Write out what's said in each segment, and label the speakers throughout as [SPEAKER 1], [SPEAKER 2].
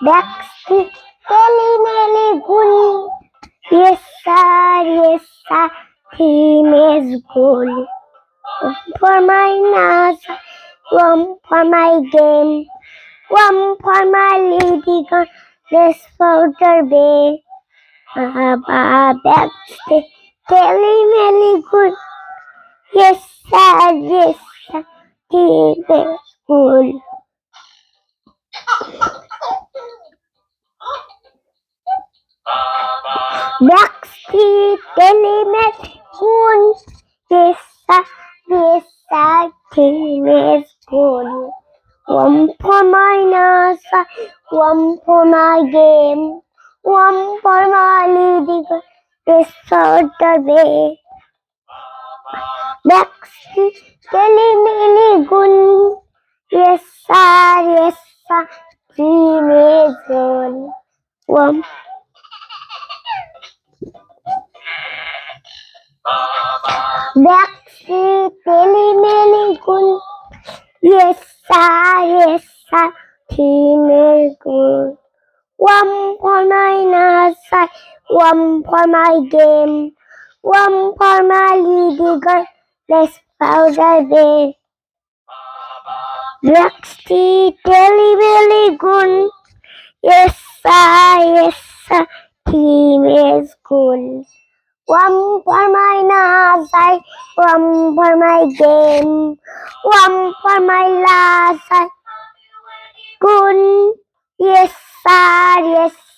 [SPEAKER 1] Backstreet Kelly Gully. Yes sir, team is goal. For my NASA, one for my game, one for my lady gun, rest for the bay. Backstreet Kelly Gully. Yes sir, team is goal. Backstreet Cool. Yes sir, team is cool. One for my NASA, one for my game, one for my lady girl, this for the way. Backstreet Cool. Yes sir, team is cool. One Backstreet Cool. Yes sir, team is good. One for my NASA, one for my game, one for my lady girl, let's powder day. Backstreet good. Yes sir, team is good. One for my NASA, one for my game, one for my last good. Yes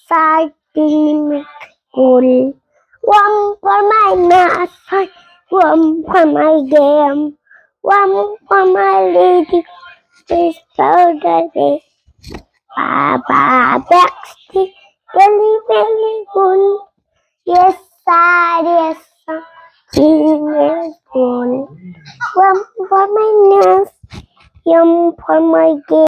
[SPEAKER 1] sir, team good. One for my NASA, one for my game, one for my lady, this powder day. Baba Backstreet, very good. Yes sir, team is good. One for my nurse, one for my game.